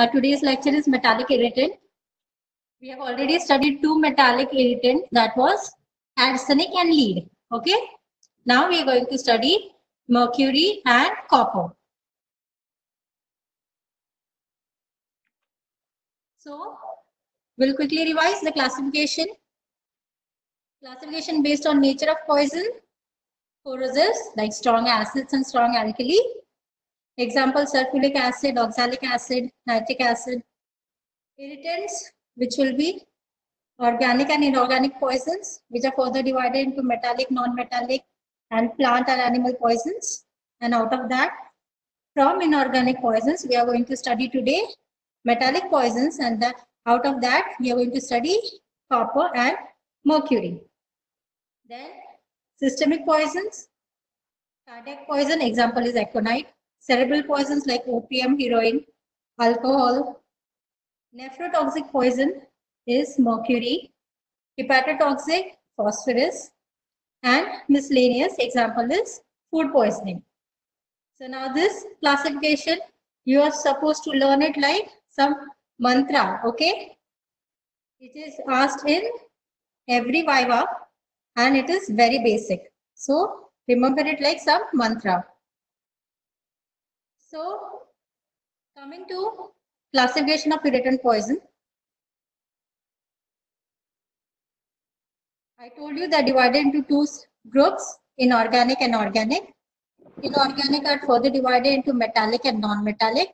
Our today's lecture is metallic irritant. We have already studied two metallic irritants, that was arsenic and lead. Okay. Now we are going to study mercury and copper. So we'll quickly revise the classification. Classification based on nature of poison. Corrosives like strong acids and strong alkali. Example, sulfuric acid, oxalic acid, nitric acid. Irritants, which will be organic and inorganic poisons, which are further divided into metallic, non-metallic, and plant and animal poisons. And out of that, from inorganic poisons, we are going to study today metallic poisons, and out of that, we are going to study copper and mercury. Then systemic poisons, cardiac poison, example is aconite. Cerebral poisons like opium, heroin, alcohol. Nephrotoxic poison is mercury. Hepatotoxic, phosphorus. And miscellaneous, example is food poisoning. So now this classification, you are supposed to learn it like some mantra, okay? It is asked in every Viva and it is very basic. So remember it like some mantra. So coming to classification of irritant poison. I told you that divided into two groups, inorganic and organic. Inorganic are further divided into metallic and non-metallic.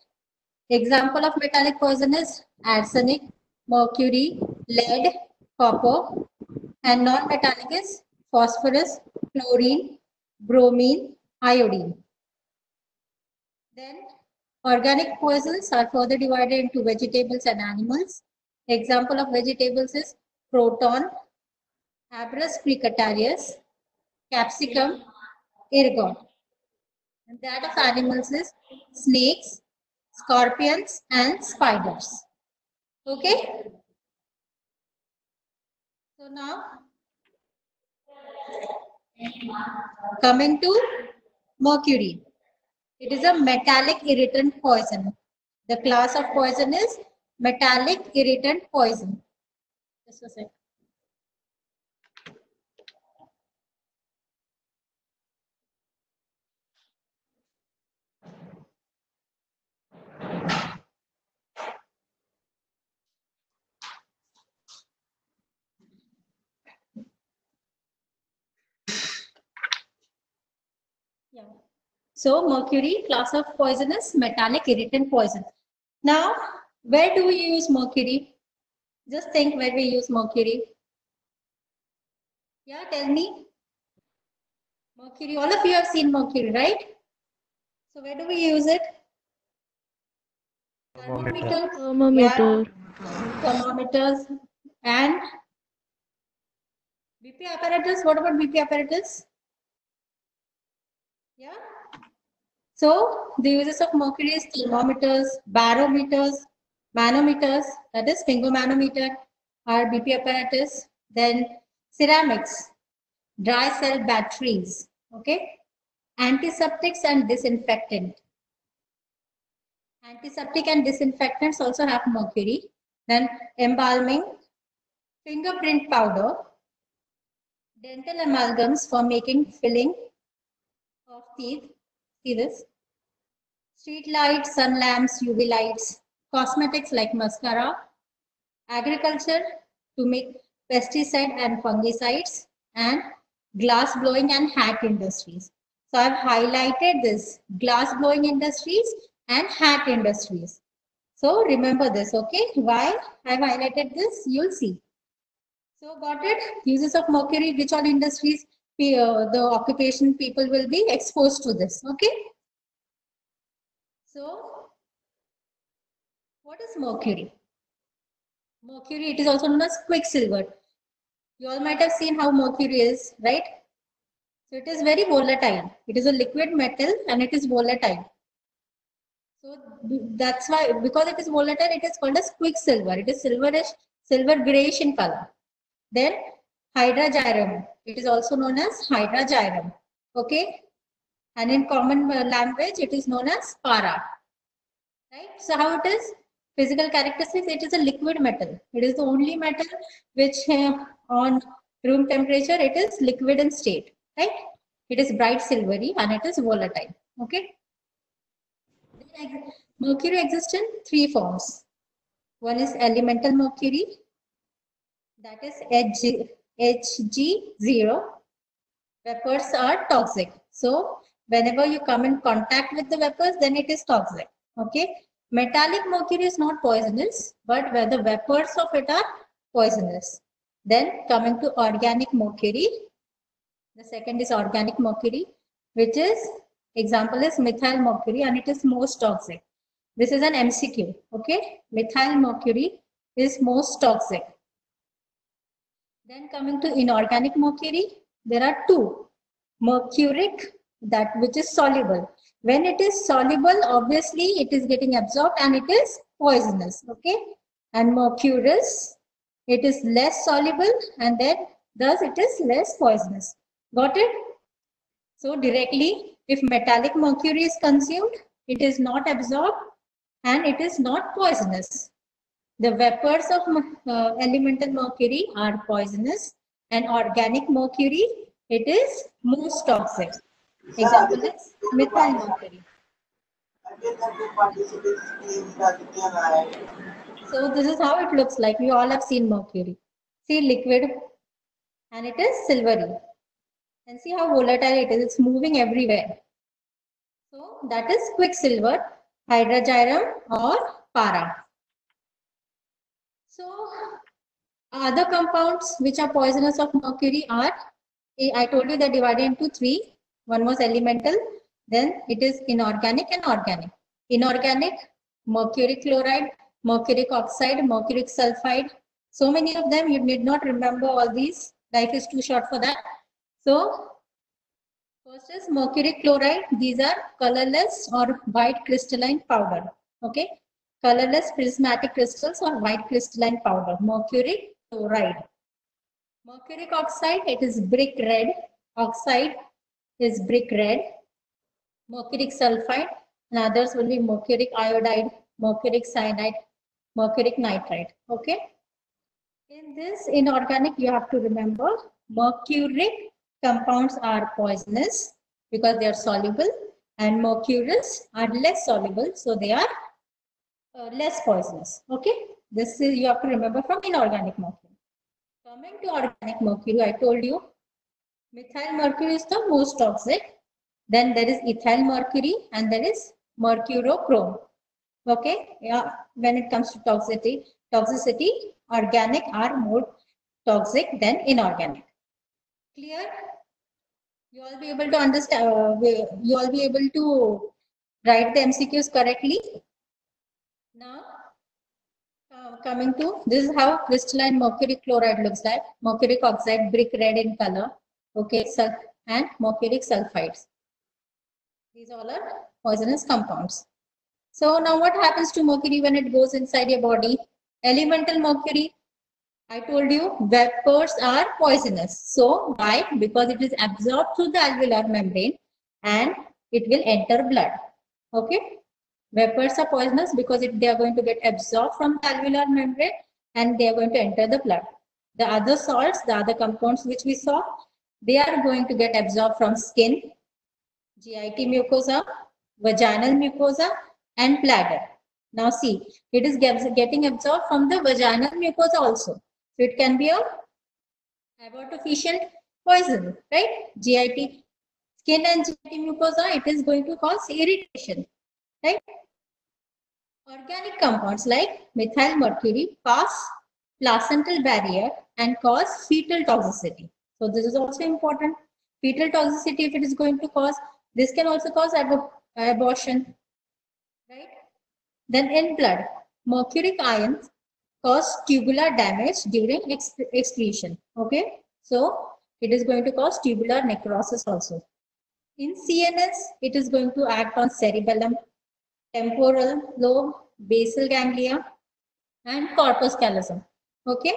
Example of metallic poison is arsenic, mercury, lead, copper, and non-metallic is phosphorus, chlorine, bromine, iodine. Then organic poisons are further divided into vegetables and animals. Example of vegetables is croton, Abrus precatarius, capsicum, ergot. And that of animals is snakes, scorpions, and spiders. Okay? So now, coming to mercury. It is a metallic irritant poison. The class of poison is metallic irritant poison. Just a second. Yeah. So mercury, class of poison is metallic irritant poison. Now, where do we use mercury? Just think where we use mercury. Yeah, tell me. Mercury, all of you have seen mercury, right? So where do we use it? Thermometers. Thermometer. Yeah. Thermometers and BP apparatus. What about BP apparatus? Yeah. So the uses of mercury is thermometers, barometers, manometers, that is finger manometer, or BP apparatus. Then ceramics, dry cell batteries, okay, antiseptics and disinfectant. Antiseptic and disinfectants also have mercury. Then embalming, fingerprint powder, dental amalgams for making filling of teeth. See this? Street lights, sun lamps, UV lights, cosmetics like mascara, agriculture to make pesticide and fungicides, and glass blowing and hat industries. So I've highlighted this glass blowing industries and hat industries. So remember this, okay? Why I've highlighted this, you'll see. So got it? Uses of mercury, which all industries, the occupation people will be exposed to this, okay? So what is mercury? Mercury, it is also known as quicksilver. You all might have seen how mercury is, right? So it is very volatile. It is a liquid metal and it is volatile. So that's why, because it is volatile, it is called as quicksilver. It is silverish, silver grayish in color. Then hydrargyrum. It is also known as hydrargyrum. Okay. And in common language, it is known as para. Right. So how it is? physical characteristics, it is a liquid metal. It is the only metal which on room temperature, it is liquid in state, right? It is bright silvery and it is volatile, okay? Mercury exists in three forms. One is elemental mercury, that is Hg0. Vapors are toxic. So whenever you come in contact with the vapors, then it is toxic, okay? Metallic mercury is not poisonous, but where the vapors of it are poisonous. Then coming to organic mercury, the second is organic mercury, which is, example is methyl mercury, and it is most toxic. This is an MCQ, okay? Methyl mercury is most toxic. Then coming to inorganic mercury, there are two. Mercuric, that which is soluble. When it is soluble, obviously it is getting absorbed and it is poisonous, okay? And mercurous, it is less soluble and then thus it is less poisonous. Got it? So directly, if metallic mercury is consumed, it is not absorbed and it is not poisonous. The vapors of elemental mercury are poisonous, and organic mercury, it is most toxic. Example is methyl mercury. So this is how it looks like. You all have seen mercury. See, liquid, and it is silvery. And see how volatile it is. It's moving everywhere. So that is quicksilver, hydrargyrum, or para. So other compounds which are poisonous of mercury are, I told you they're divided into three. One was elemental, then it is inorganic and organic. Inorganic, mercury chloride, mercuric oxide, mercuric sulfide. So many of them, you need not remember all these. Life is too short for that. So first is mercuric chloride. These are colorless or white crystalline powder. Okay. Colorless prismatic crystals or white crystalline powder. Mercuric chloride. Mercuric oxide, it is brick red. Oxide is brick red. Mercuric sulfide, and others will be mercuric iodide, mercuric cyanide, mercuric nitride. Okay. In this inorganic, you have to remember mercuric compounds are poisonous because they are soluble, and mercurous are less soluble, so they are less poisonous. Okay. This is, you have to remember from inorganic mercury. Coming to organic mercury, I told you methyl mercury is the most toxic. Then there is ethyl mercury and there is mercurochrome. Okay. Yeah. When it comes to toxicity, organic are more toxic than inorganic. Clear? You all be able to understand. You all be able to write the MCQs correctly. Now, coming to, this is how crystalline mercury chloride looks like. Mercuric oxide, brick red in color. Okay, and mercuric sulfides. These all are poisonous compounds. So now what happens to mercury when it goes inside your body? Elemental mercury, I told you, vapors are poisonous. So why? Because it is absorbed through the alveolar membrane and it will enter blood. Okay. Vapors are poisonous because they are going to get absorbed from the alveolar membrane and they are going to enter the blood. The other salts, the other compounds which we saw, they are going to get absorbed from skin, GIT mucosa, vaginal mucosa, and bladder. Now see, it is getting absorbed from the vaginal mucosa also. So it can be a abortifacient poison, right? GIT, skin and GIT mucosa, it is going to cause irritation, right? Organic compounds like methyl mercury pass placental barrier and cause fetal toxicity. So this is also important. Fetal toxicity, if it is going to cause, this can also cause abortion, right? Then in blood, mercuric ions cause tubular damage during excretion. Okay, so it is going to cause tubular necrosis also. In CNS, it is going to act on cerebellum, temporal lobe, basal ganglia, and corpus callosum. Okay,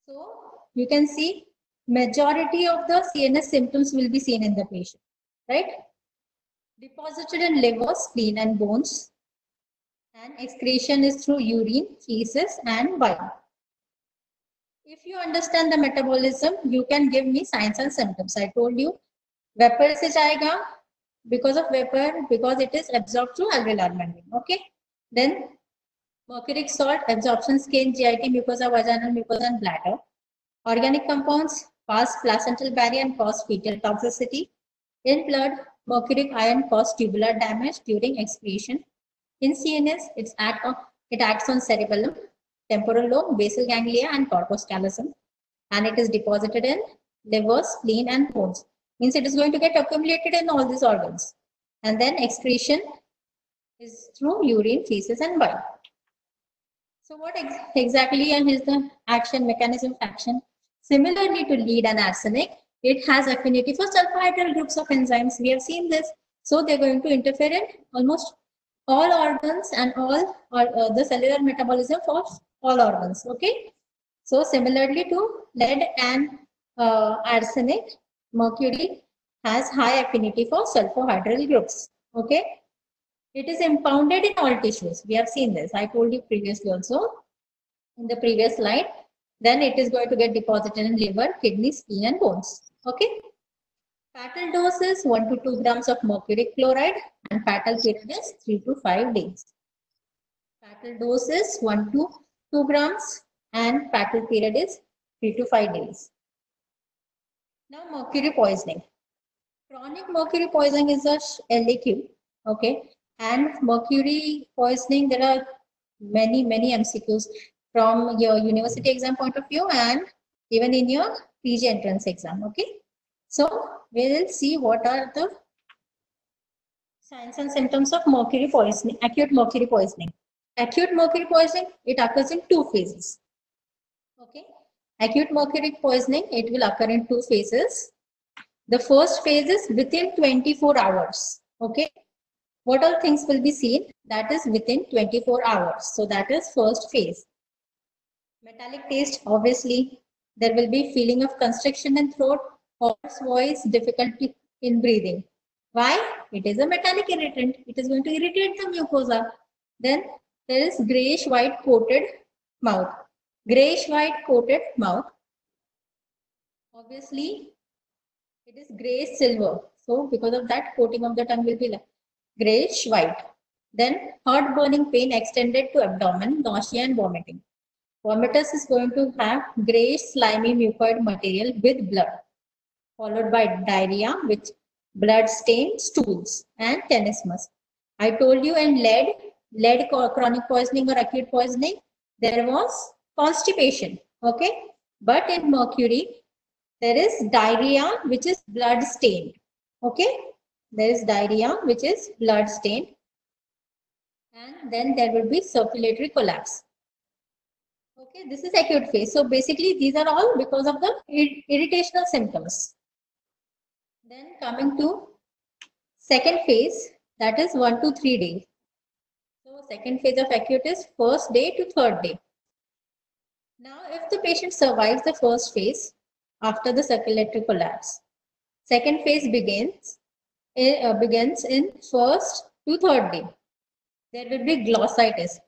so you can see majority of the CNS symptoms will be seen in the patient, right? Deposited in liver, spleen, and bones, and excretion is through urine, feces and bile. If you understand the metabolism, you can give me signs and symptoms. I told you vapor se jayega because of vapor, because it is absorbed through alveolar membrane. Okay. Then mercuric salt absorption, skin, GIT, mucosa, vaginal mucosa and bladder. Organic compounds pass placental barrier and cause fetal toxicity. In blood, mercuric ion cause tubular damage during excretion. In CNS, it acts on cerebellum, temporal lobe, basal ganglia and corpus callosum, and it is deposited in liver, spleen and bones. Means it is going to get accumulated in all these organs. And then excretion is through urine, feces and bile. So what exactly is the action, mechanism of action? Similarly to lead and arsenic, it has affinity for sulfhydryl groups of enzymes. We have seen this. So they're going to interfere in almost all organs and all the cellular metabolism for all organs. Okay. So similarly to lead and arsenic, mercury has high affinity for sulfhydryl groups. Okay. It is impounded in all tissues. We have seen this. I told you previously also in the previous slide. Then it is going to get deposited in liver, kidney, spleen and bones. Okay. Fatal dose is 1 to 2 grams of mercuric chloride and fatal period is 3 to 5 days. Fatal dose is 1 to 2 grams and fatal period is 3 to 5 days. Now mercury poisoning. Chronic mercury poisoning is a LAQ. Okay. And mercury poisoning, there are many MCQs from your university exam point of view and even in your PG entrance exam. Okay. So we will see what are the signs and symptoms of mercury poisoning, acute mercury poisoning. Acute mercury poisoning, it occurs in 2 phases. Okay. Acute mercury poisoning, it will occur in 2 phases. The first phase is within 24 hours. Okay. What all things will be seen? That is within 24 hours. So that is first phase. Metallic taste, obviously. There will be feeling of constriction in throat, hoarse voice, difficulty in breathing. Why? It is a metallic irritant. It is going to irritate the mucosa. Then there is grayish white coated mouth. Grayish white coated mouth. Obviously, it is grayish silver. So because of that, coating of the tongue will be like grayish white. Then hot burning pain extended to abdomen, nausea and vomiting. Vomitus is going to have grayish slimy mucoid material with blood, followed by diarrhea with blood stained stools and tenesmus. I told you in lead chronic poisoning or acute poisoning, there was constipation. Okay. But in mercury, there is diarrhea which is blood stained. Okay. There is diarrhea which is blood stained. And then there will be circulatory collapse. Okay, this is acute phase. So basically these are all because of the irritational symptoms. Then coming to second phase, that is 1 to 3 days. So second phase of acute is first day to third day. Now if the patient survives the first phase after the circulatory collapse, second phase begins in first to third day. There will be glossitis.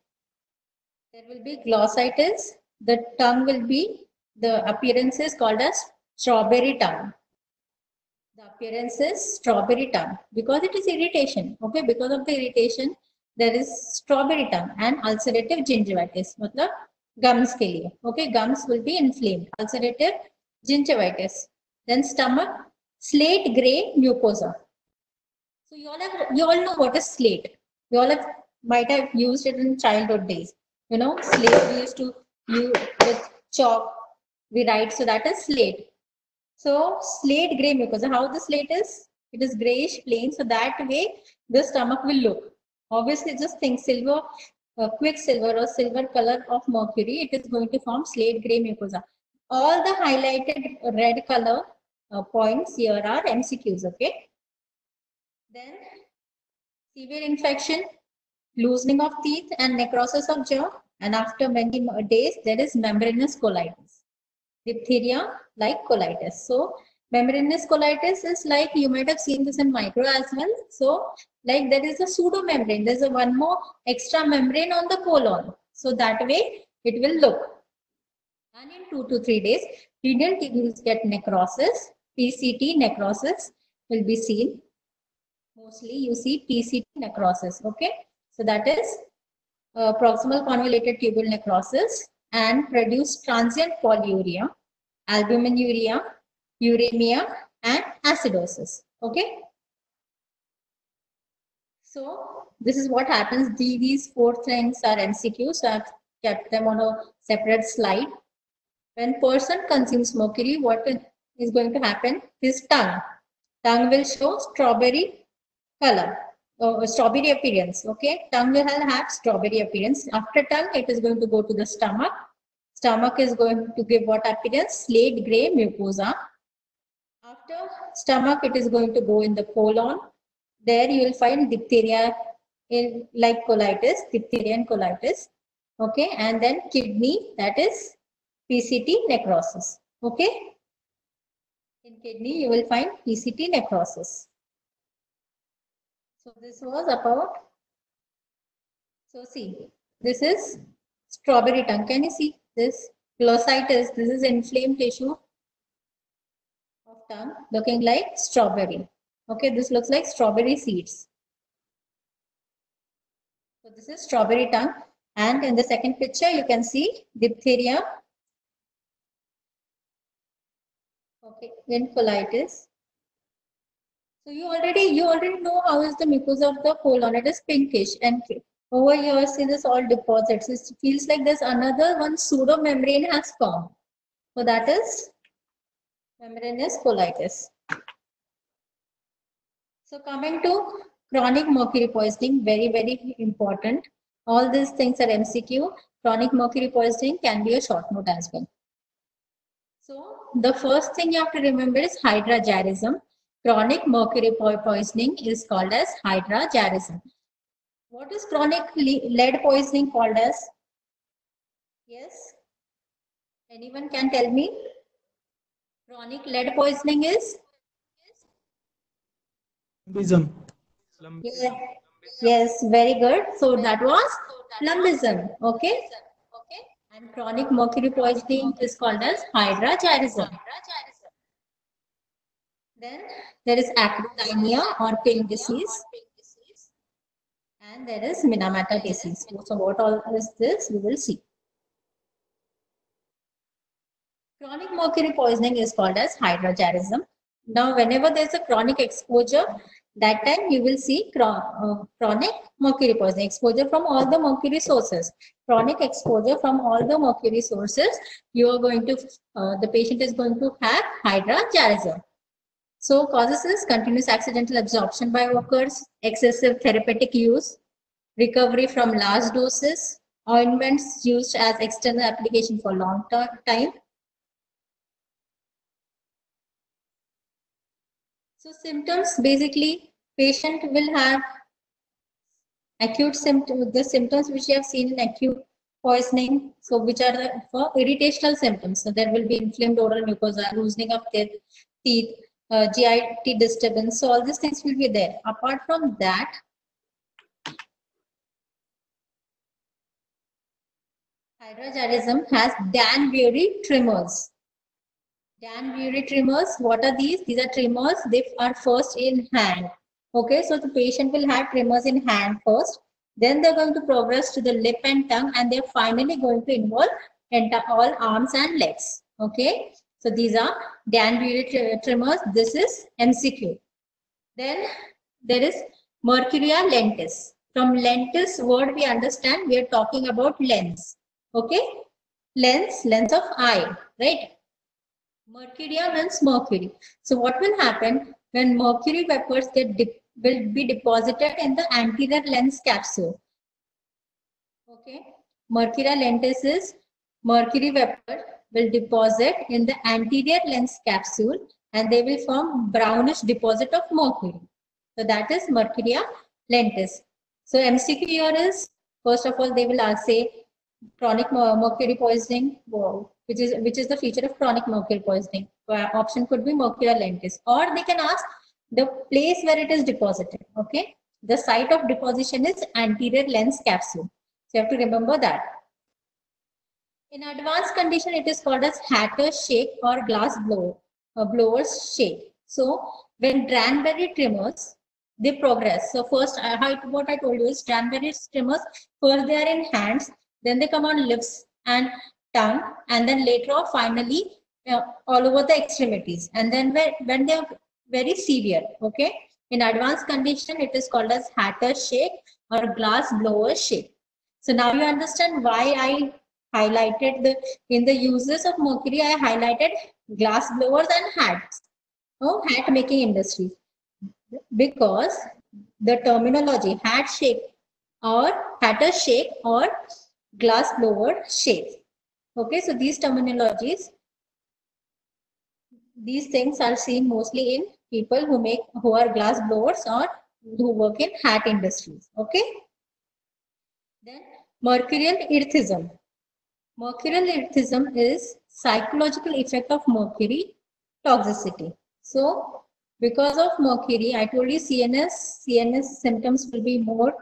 There will be glossitis. The tongue will be, the appearance is called as strawberry tongue. The appearance is strawberry tongue because it is irritation. Okay, because of the irritation, there is strawberry tongue and ulcerative gingivitis. मतलब gums के लिए. Okay, gums will be inflamed. Ulcerative gingivitis. Then stomach, slate gray mucosa. So you all know what is slate. You all might have used it in childhood days. You know, slate we used to use with chalk. We write, so that is slate. So slate gray mucosa. How the slate is? It is grayish plain. So that way the stomach will look. Obviously, just think silver, quicksilver or silver color of mercury. It is going to form slate gray mucosa. All the highlighted red color points here are MCQs. Okay. Then severe infection, loosening of teeth and necrosis of jaw, and after many days there is membranous colitis. Diphtheria like colitis. So Membranous colitis is like, you might have seen this in micro as well. So like there is a pseudo membrane. There's a one more extra membrane on the colon. So that way it will look. And in 2 to 3 days, renal tubules get necrosis. PCT necrosis will be seen. Mostly you see PCT necrosis. Okay. So that is proximal convoluted tubule necrosis and produce transient polyuria, albuminuria, uremia, and acidosis. Okay. So this is what happens. These 4 things are MCQs. So I've kept them on a separate slide. When person consumes mercury, what is going to happen? His tongue will show strawberry color, strawberry appearance. Okay, tongue will have strawberry appearance. After tongue, it is going to go to the stomach. Stomach is going to give what appearance? Slate gray mucosa. After stomach, it is going to go in the colon. There you will find diphtheria in like colitis, diphtheria and colitis. Okay, and then kidney, that is PCT necrosis. Okay, in kidney you will find PCT necrosis. So this was about. So see, this is strawberry tongue. Can you see this? Glossitis. This is inflamed tissue of tongue looking like strawberry. Okay, this looks like strawberry seeds. So this is strawberry tongue. And in the second picture, you can see diphtheria. Okay, in colitis. So you already know how is the mucosa of the colon. It is pinkish, and over here, see this all deposits. It feels like there's another one pseudo membrane has formed. So that is membranous colitis. So coming to chronic mercury poisoning, very, very important. All these things are MCQ. Chronic mercury poisoning can be a short note as well. So the first thing you have to remember is hydrargyrism. Chronic mercury poisoning is called as hydrargyrism. What is chronic lead poisoning called as? Yes? Anyone can tell me? Chronic lead poisoning is? Lumbism. Yes, very good. So that was lumbism. Okay. And chronic mercury poisoning is called as hydrargyrism. Then there is acrodynia or pink disease. And there is Minamata disease. So what all is this? We will see. Chronic mercury poisoning is called as hydrargyrism. Now, whenever there is a chronic exposure, that time you will see chronic mercury poisoning, exposure from all the mercury sources. Chronic exposure from all the mercury sources, you are going to, the patient is going to have hydrargyrism. So causes is continuous accidental absorption by workers, excessive therapeutic use, recovery from large doses, ointments used as external application for long time. So symptoms, basically patient will have acute symptoms, the symptoms which you have seen in acute poisoning. So which are for irritational symptoms. So there will be inflamed oral mucosa, loosening of teeth, GIT disturbance. So all these things will be there. Apart from that, hydrargyrism has Danbury tremors. Danbury tremors, what are these? These are tremors, they are first in hand. Okay, so the patient will have tremors in hand first, then they're going to progress to the lip and tongue, and they're finally going to involve all arms and legs. Okay, so these are Danbury tremors. This is MCQ. Then there is Mercuria lentis. From lentis word we understand we are talking about lens. Okay, lens of eye, right? Mercuria means mercury. So what will happen when mercury vapors will be deposited in the anterior lens capsule? Okay, Mercuria lentis is mercury vapor will deposit in the anterior lens capsule, and they will form brownish deposit of mercury. So that is Mercuria lentis. So MCQ here is, first of all, they will say chronic mercury poisoning, which is the feature of chronic mercury poisoning. Option could be mercurial lentis, or they can ask the place where it is deposited. Okay, the site of deposition is anterior lens capsule. So you have to remember that. In advanced condition, it is called as Hatter's shake or glass blower's shake. So when Danbury tremors, they progress. So first, what I told you is Danbury tremors, first they are in hands, then they come on lips and tongue, and then later on finally all over the extremities. And then when they are very severe, okay, in advanced condition, it is called as Hatter's shake or glass blower's shake. So now you understand why I highlighted in the uses of mercury, I highlighted glass blowers and hats, hat making industries, because the terminology hat shake or hatter shake or glass blower shake. Okay, so these terminologies, these things are seen mostly in people who are glass blowers or who work in hat industries. Okay, then mercurial erethism. Mercurial erethism is psychological effect of mercury toxicity. So, because of mercury, I told you CNS symptoms will be more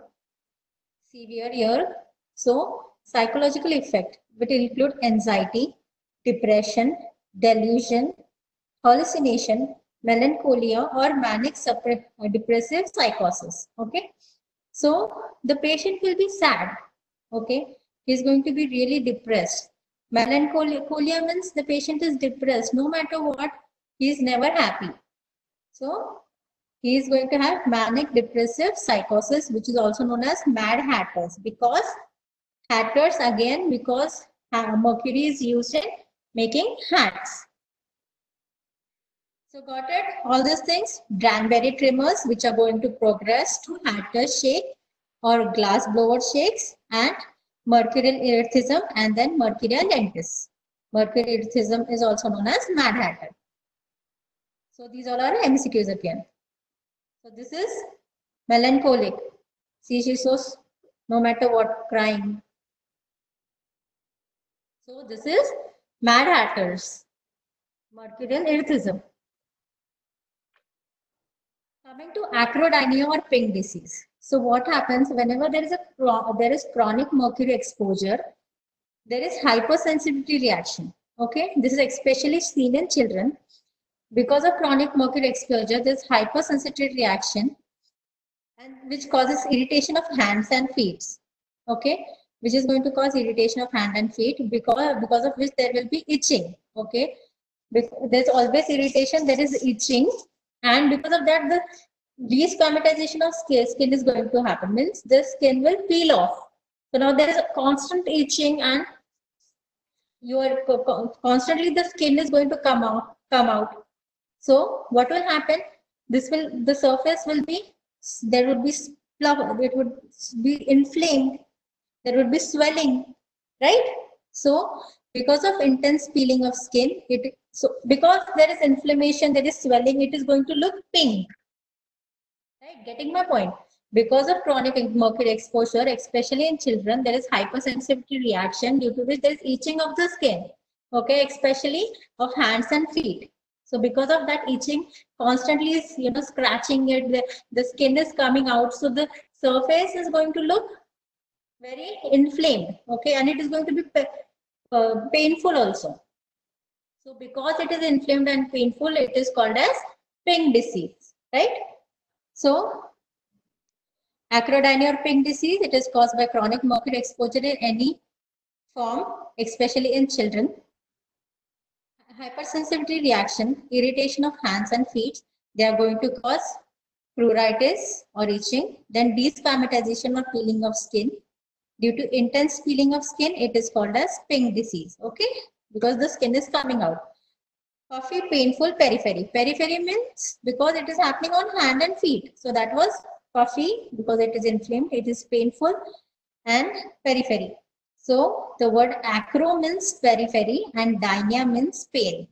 severe here. So, psychological effect will include anxiety, depression, delusion, hallucination, melancholia, or manic depressive psychosis. Okay. So, the patient will be sad. Okay. He's going to be really depressed. Melancholia means the patient is depressed. No matter what, he is never happy. So, he is going to have manic depressive psychosis, which is also known as mad hatters. Because hatters, again, because mercury is used in making hats. So, got it? All these things, Danbury tremors, which are going to progress to Hatter's shake or glass blower shakes, and mercurial erethism, and then mercurial lentis. Mercurial erethism is also known as Mad Hatter. So these all are MCQs again. So this is melancholic. See, she's so no matter what, crying. So this is Mad Hatters. Mercurial erethism. Coming to acrodynia or pink disease. So what happens whenever there is chronic mercury exposure, there is hypersensitivity reaction. Okay, this is especially seen in children. Because of chronic mercury exposure, there is hypersensitivity reaction, and which causes irritation of hands and feet. Okay, which is going to cause irritation of hand and feet, because of which there will be itching. Okay, there's always irritation, there is itching, and because of that, the desquamatization of skin is going to happen. Means the skin will peel off. So now there is a constant itching, and you are constantly the skin is going to come out. So what will happen? The surface will be, there would be it would be inflamed. There would be swelling, right? So because of intense peeling of skin, because there is inflammation, there is swelling, it is going to look pink. Right? Getting my point? Because of chronic mercury exposure, especially in children, there is hypersensitivity reaction, due to which there is itching of the skin. Okay, especially of hands and feet. So because of that itching, constantly is scratching it, the skin is coming out. So the surface is going to look very inflamed. Okay, and it is going to be painful also. So because it is inflamed and painful, it is called as pink disease, right? So acrodynia or pink disease, it is caused by chronic mercury exposure in any form, especially in children. Hypersensitivity reaction, irritation of hands and feet, they are going to cause pruritus or itching. Then desquamatization or peeling of skin. Due to intense peeling of skin, it is called as pink disease. Okay, because the skin is coming out. Puffy, painful periphery. Periphery means because it is happening on hand and feet. So that was puffy because it is inflamed. It is painful, and periphery. So the word acro means periphery and dynia means pain.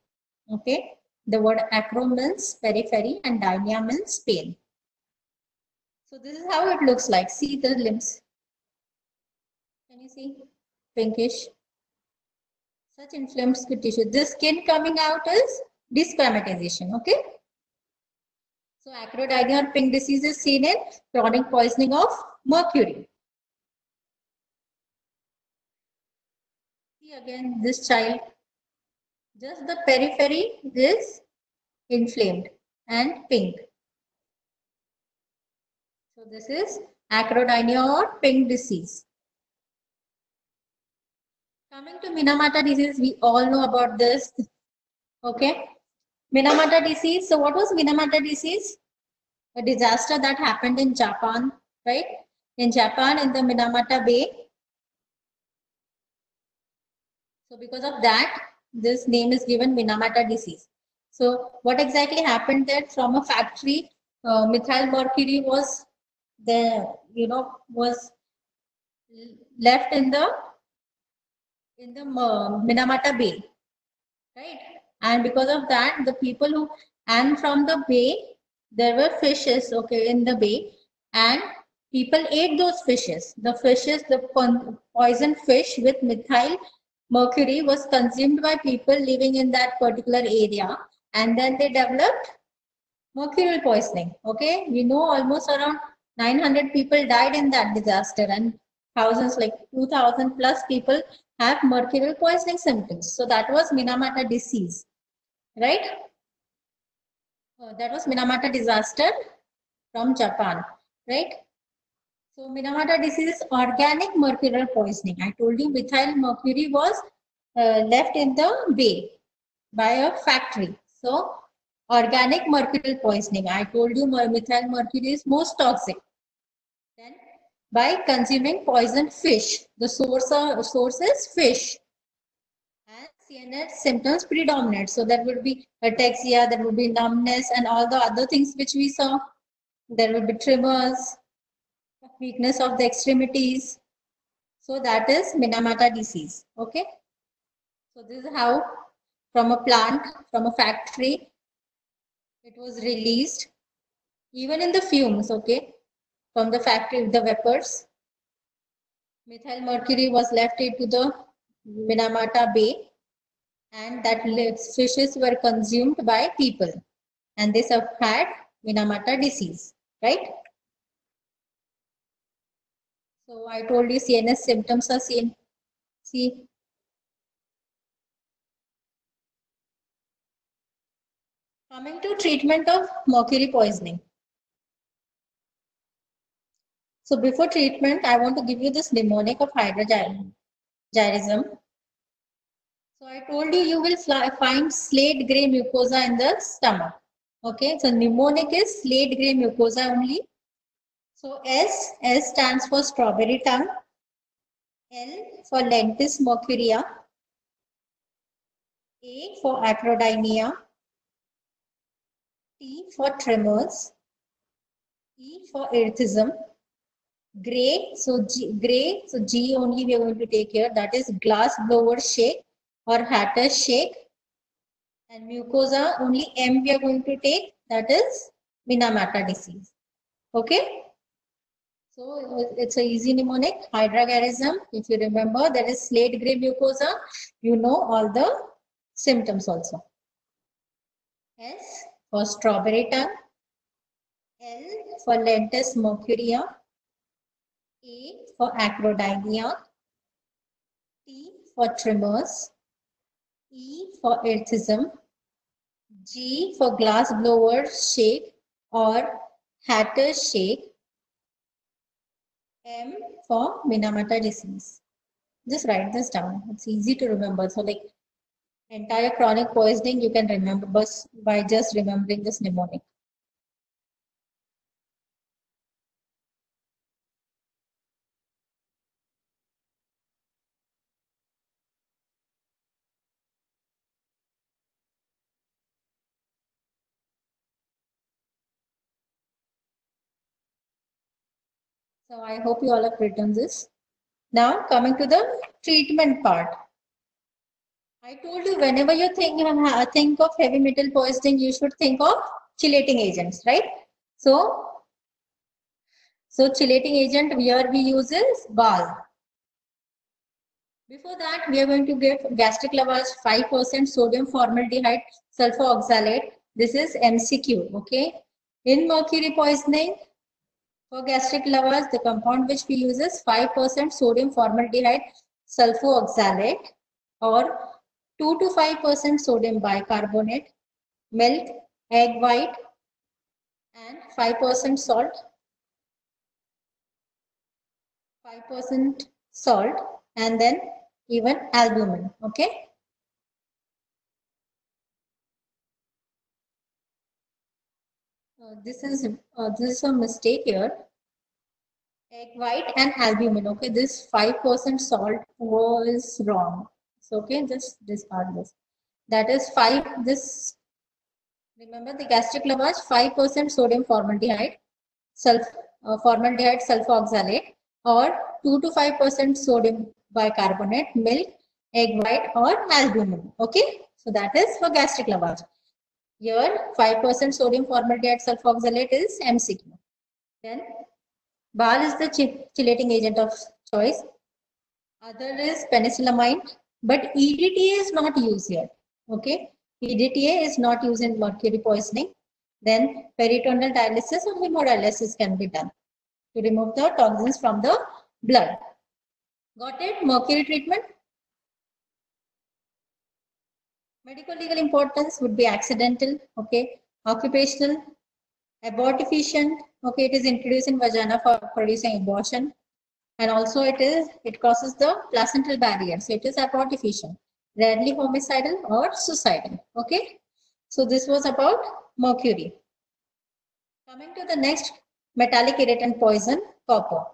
Okay, the word acro means periphery and dynia means pain. So this is how it looks like. See the limbs. Can you see? pinkish. Such inflamed skin tissue. This skin coming out is desquamatization. Okay. So acrodynia or pink disease is seen in chronic poisoning of mercury. See again this child, just the periphery is inflamed and pink. So this is acrodynia or pink disease. Coming to Minamata disease, we all know about this. Okay. Minamata disease. So what was Minamata disease? A disaster that happened in Japan, right? In Japan, in the Minamata Bay. So because of that, this name is given Minamata disease. So what exactly happened there? From a factory, methyl mercury was was left in the Minamata Bay, right? And because of that, the people who, and from the bay, there were fishes, okay, in the bay, and people ate those fishes. The fishes, the poisoned fish with methyl mercury was consumed by people living in that particular area, and then they developed mercurial poisoning. Okay, we know almost around 900 people died in that disaster, and thousands, like 2,000 plus people have mercurial poisoning symptoms. So that was Minamata disease, right? That was Minamata disaster from Japan, right? So Minamata disease is organic mercurial poisoning. I told you methyl mercury was left in the bay by a factory. So organic mercurial poisoning. I told you methyl mercury is most toxic. Then by consuming poisoned fish, the source is fish. And CNS symptoms predominate. So there would be ataxia, there would be numbness, and all the other things which we saw. There will be tremors, weakness of the extremities. So that is Minamata disease. Okay. So this is how from a plant, from a factory, it was released. Even in the fumes, okay, from the factory, the vapors, methyl mercury was left into the Minamata Bay, and that fishes were consumed by people, and they have had Minamata disease, right? So I told you CNS symptoms are seen. See, coming to treatment of mercury poisoning. So before treatment, I want to give you this mnemonic of hydrogyrism. So I told you will find slate gray mucosa in the stomach. Okay, so mnemonic is slate gray mucosa only. So S stands for strawberry tongue. L for lentis mercuria. A for acrodynia. T for tremors. E for erythism. Gray, so G only we are going to take here. That is glass blower shake or Hatter's shake. And mucosa, only M we are going to take. That is Minamata disease. Okay. So it's a easy mnemonic. Hydrargyrism. If you remember, there is slate gray mucosa. You know all the symptoms also. S for strawberry tongue. L for lentis mercuria. A for acrodynia. T for tremors. E for erythism. G for glass blower shake or Hatter's shake. M for Minamata disease. Just write this down. It's easy to remember. So like entire chronic poisoning you can remember by just remembering this mnemonic. So I hope you all have written this. Now coming to the treatment part. I told you whenever you think of heavy metal poisoning, you should think of chelating agents, right? So chelating agent here we use is gall. Before that, we are going to give gastric lavage 5% sodium formaldehyde sulfooxalate. This is MCQ, okay? In mercury poisoning, for gastric lavage, the compound which we use is 5% sodium formaldehyde sulfooxalate or 2 to 5% sodium bicarbonate, milk, egg white, and 5% salt. 5% salt, and then even albumin, okay? This is a mistake here. Egg white and albumin, okay? This 5% salt was wrong. So, okay, just discard this. That is 5, this, remember the gastric lavage, 5% sodium formaldehyde, formaldehyde sulfooxalate, or 2 to 5% sodium bicarbonate, milk, egg white, or albumin, okay? So that is for gastric lavage. Here, 5% sodium formaldehyde sulfooxalate is MCQ. Then, BAL is the chelating agent of choice. Other is penicillamine, but EDTA is not used here. Okay, EDTA is not used in mercury poisoning. Then peritoneal dialysis or hemodialysis can be done to remove the toxins from the blood. Got it? Mercury treatment. Medical legal importance would be accidental, okay, occupational, abortifacient, okay, it is introduced in vagina for producing abortion, and also it crosses the placental barrier, so it is abortifacient, rarely homicidal or suicidal, okay. So this was about mercury. Coming to the next metallic irritant poison, copper.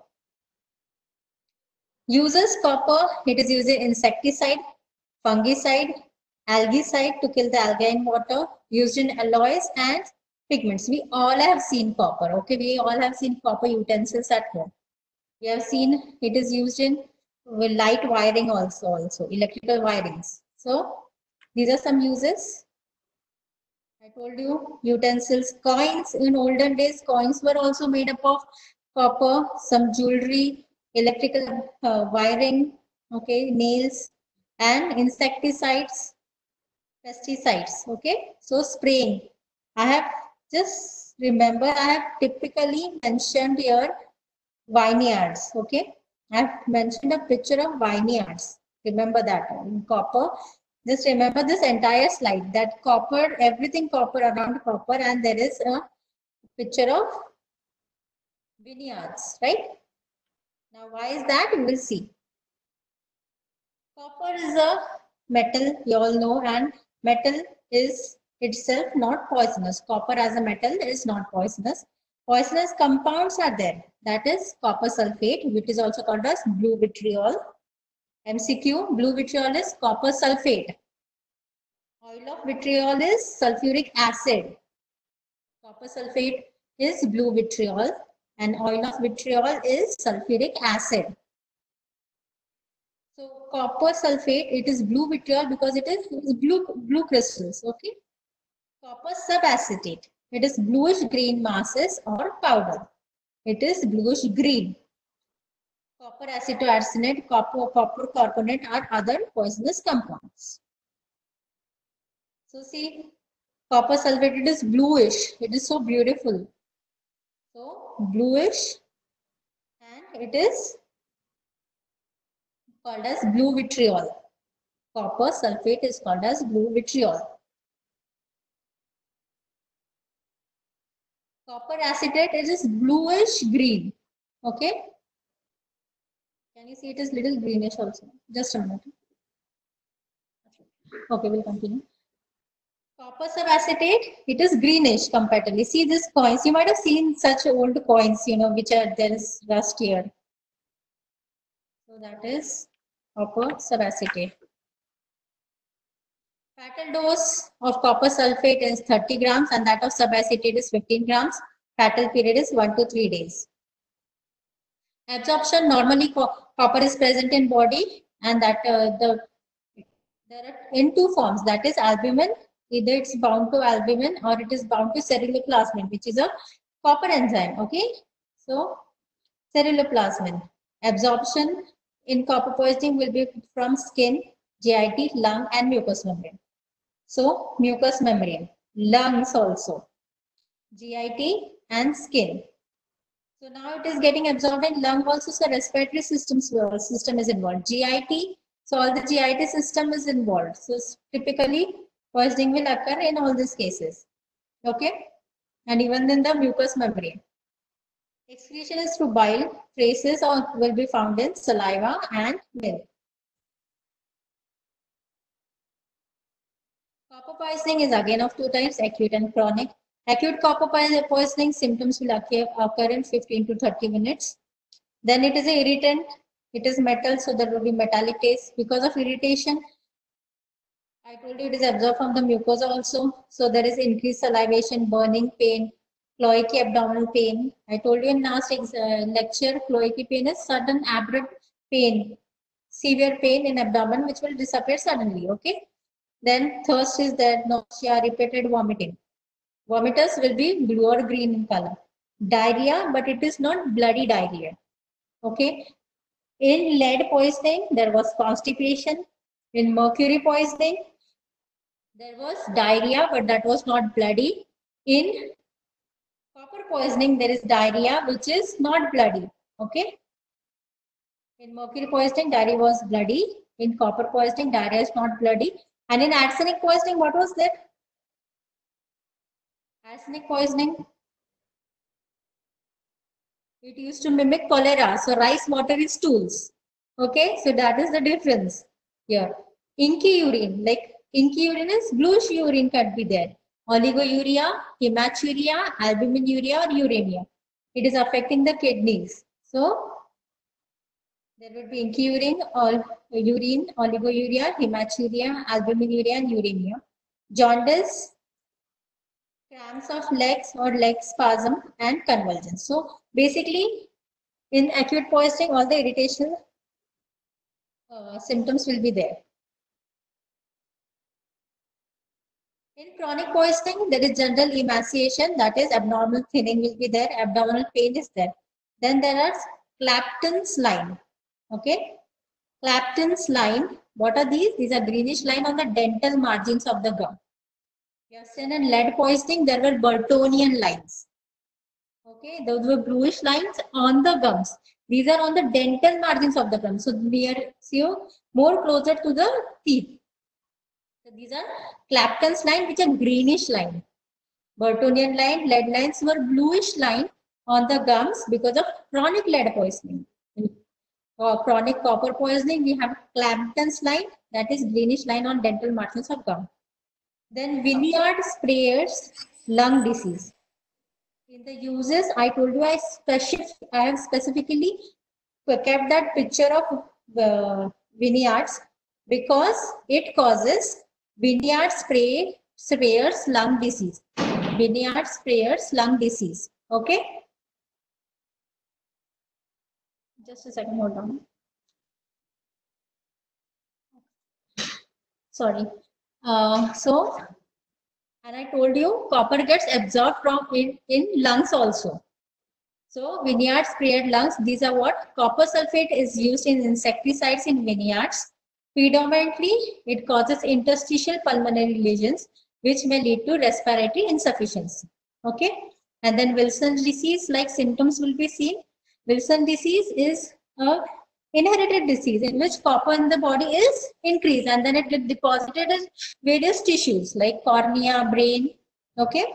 Uses copper, it is used in insecticide, fungicide, algicide to kill the algae in water, used in alloys and pigments. We all have seen copper, okay? We all have seen copper utensils at home. We have seen it is used in light wiring also electrical wirings. So these are some uses. I told you utensils, coins. In olden days, coins were also made up of copper, some jewelry, electrical wiring, okay, nails, and insecticides, pesticides, okay. So spraying. I have just remember I have typically mentioned here vineyards, okay. I have mentioned a picture of vineyards. Remember that in copper. Just remember this entire slide, that copper, everything copper around copper, and there is a picture of vineyards, right? Now, why is that? We will see. Copper is a metal, you all know, and metal is itself not poisonous. Copper as a metal is not poisonous. Poisonous compounds are there. That is copper sulfate, which is also called as blue vitriol. MCQ, blue vitriol is copper sulfate. Oil of vitriol is sulfuric acid. Copper sulfate is blue vitriol and oil of vitriol is sulfuric acid. So copper sulfate, it is blue vitriol because it is blue crystals, okay. Copper subacetate, it is bluish green masses or powder. It is bluish green. Copper acetoarsenate, copper carbonate are other poisonous compounds. So see, copper sulfate, it is bluish. It is so beautiful. So bluish, and it is called as blue vitriol. Copper sulfate is called as blue vitriol. Copper acetate, it is bluish green. Okay. Can you see it is little greenish also? Just a minute. Okay, we'll continue. Copper subacetate, it is greenish comparatively. See these coins. You might have seen such old coins, you know, which are there is rust here. So that is copper subacetate. Fatal dose of copper sulfate is 30 grams and that of subacetate is 15 grams. Fatal period is 1 to 3 days. Absorption, normally copper is present in body, and that there are in two forms, that is albumin, either it's bound to albumin or it is bound to ceruloplasmin, which is a copper enzyme, okay. So ceruloplasmin, absorption in copper poisoning will be from skin, GIT, lung, and mucous membrane. So mucous membrane, lungs also, GIT and skin. So now it is getting absorbed in lung also, so respiratory system is involved. GIT, so all the GIT system is involved. So typically poisoning will occur in all these cases. Okay, and even in the mucous membrane. Excretion is through bile, traces will be found in saliva and milk. Copper poisoning is again of two types, acute and chronic. Acute copper poisoning symptoms will occur in 15 to 30 minutes. Then it is an irritant. It is metal, so there will be metallic taste. Because of irritation, I told you it is absorbed from the mucosa also. So there is increased salivation, burning, pain, cloaky abdominal pain. I told you in last lecture, cloaky pain is sudden abrupt pain, severe pain in abdomen which will disappear suddenly. Okay. Then thirst is there, nausea, repeated vomiting. Vomiters will be blue or green in color. Diarrhea, but it is not bloody diarrhea. Okay. In lead poisoning, there was constipation. In mercury poisoning, there was diarrhea, but that was not bloody. In copper poisoning, there is diarrhea, which is not bloody. Okay. In mercury poisoning, diarrhea was bloody. In copper poisoning, diarrhea is not bloody. And in arsenic poisoning, what was that? Arsenic poisoning, it used to mimic cholera. So rice water is stools. Okay, so that is the difference here. Inky urine, like inky urine is bluish urine can be there. Oliguria, hematuria, albuminuria or uremia. It is affecting the kidneys. So there would be inky urine, oliguria, hematuria, albuminuria and uremia. Jaundice, cramps of legs or leg spasm and convulsions. So basically in acute poisoning, all the irritation symptoms will be there. In chronic poisoning, there is general emaciation, that is abnormal thinning will be there, abdominal pain is there. Then there are Clapton's line. Okay, Clapton's line, what are these? These are greenish line on the dental margins of the gum. You have seen in lead poisoning, there were Burtonian lines. Okay, those were bluish lines on the gums. These are on the dental margins of the gums. So near, see, more closer to the teeth. So these are Clapton's line, which are greenish line. Burtonian line, lead lines were bluish line on the gums because of chronic lead poisoning. In chronic copper poisoning, we have Clapton's line, that is greenish line on dental margins of gum. Then Vineyard sprayers lung disease. In the uses, I told you I have specifically kept that picture of vineyards because it causes vineyard sprayers lung disease. Vineyard sprayers lung disease. Okay. Just a second, hold on. Sorry. And I told you copper gets absorbed from in lungs also. So vineyard sprayed lungs, these are what? Copper sulfate is used in insecticides in vineyards. Predominantly, it causes interstitial pulmonary lesions, which may lead to respiratory insufficiency. Okay. And then Wilson's disease, like symptoms will be seen. Wilson disease is a inherited disease in which copper in the body is increased and then it gets deposited in various tissues like cornea, brain. Okay.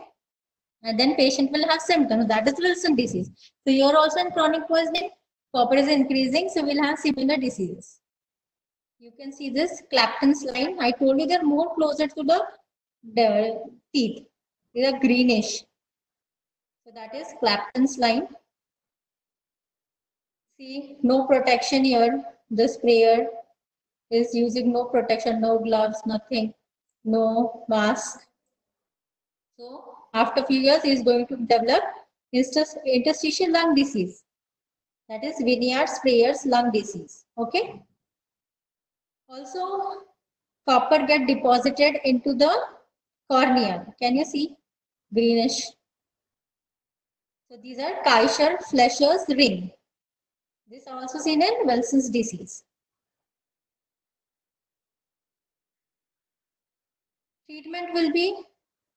And then patient will have symptoms. That is Wilson disease. So you're also in chronic poisoning. Copper is increasing, so we'll have similar diseases. You can see this Clapton's line. I told you they're more closer to the teeth. They are greenish. So that is Clapton's line. See, no protection here. The sprayer is using no protection, no gloves, nothing, no mask. So after a few years, he is going to develop interstitial lung disease. That is Vineyard sprayers lung disease. Okay. Also, copper get deposited into the cornea. Can you see? Greenish. So these are Kaiser-Fleischer's ring. This also seen in Wilson's disease. Treatment will be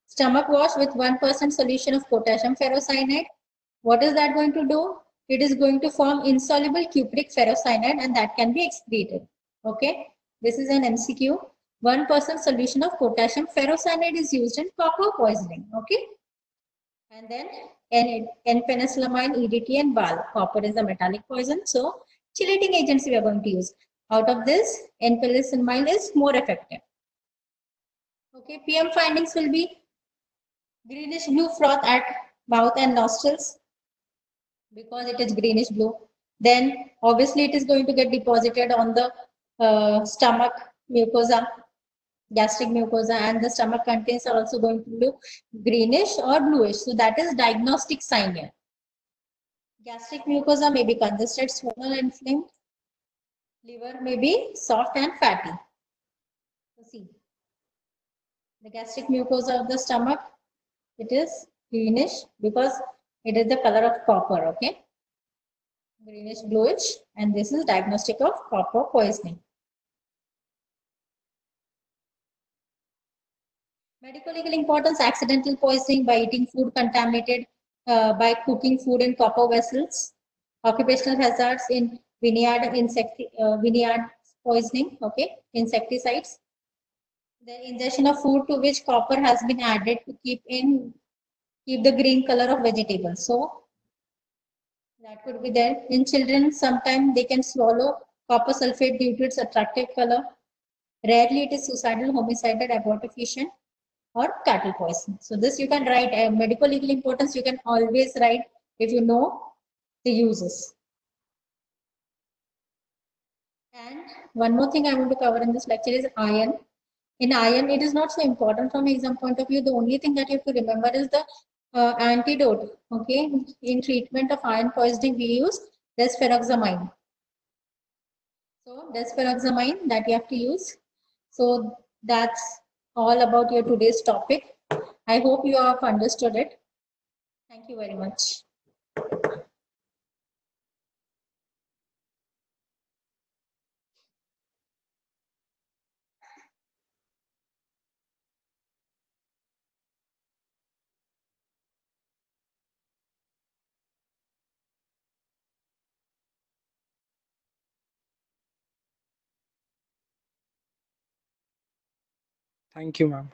stomach wash with 1% solution of potassium ferrocyanide. What is that going to do? It is going to form insoluble cupric ferrocyanide and that can be excreted. Okay, this is an MCQ. 1% solution of potassium ferrocyanide is used in copper poisoning. Okay, and then N-penicillamine, EDT, and BAL. Copper is a metallic poison, so chelating agents we are going to use. Out of this, N-penicillamine is more effective. Okay, PM findings will be greenish blue froth at mouth and nostrils because it is greenish blue. Then obviously it is going to get deposited on the stomach mucosa, gastric mucosa, and the stomach contents are also going to look greenish or bluish. So that is diagnostic sign here. Gastric mucosa may be congested, swollen, and inflamed. Liver may be soft and fatty. So see, the gastric mucosa of the stomach, it is greenish because it is the color of copper, okay? Greenish bluish, and this is diagnostic of copper poisoning. Medical legal importance: accidental poisoning by eating food contaminated by cooking food in copper vessels. Occupational hazards in vineyard poisoning, okay? Insecticides. The ingestion of food to which copper has been added to keep the green color of vegetables. So that could be there. In children, sometimes they can swallow copper sulfate due to its attractive color. Rarely it is suicidal, homicidal, abortifacient, or cattle poison. So this you can write. Medical legal importance you can always write if you know the uses. And one more thing I want to cover in this lecture is iron. In iron, it is not so important from exam point of view. The only thing that you have to remember is the antidote. Okay, in treatment of iron poisoning, we use desferoxamine. So desferoxamine that you have to use. So that's all about your today's topic. I hope you have understood it. Thank you very much. Thank you, ma'am.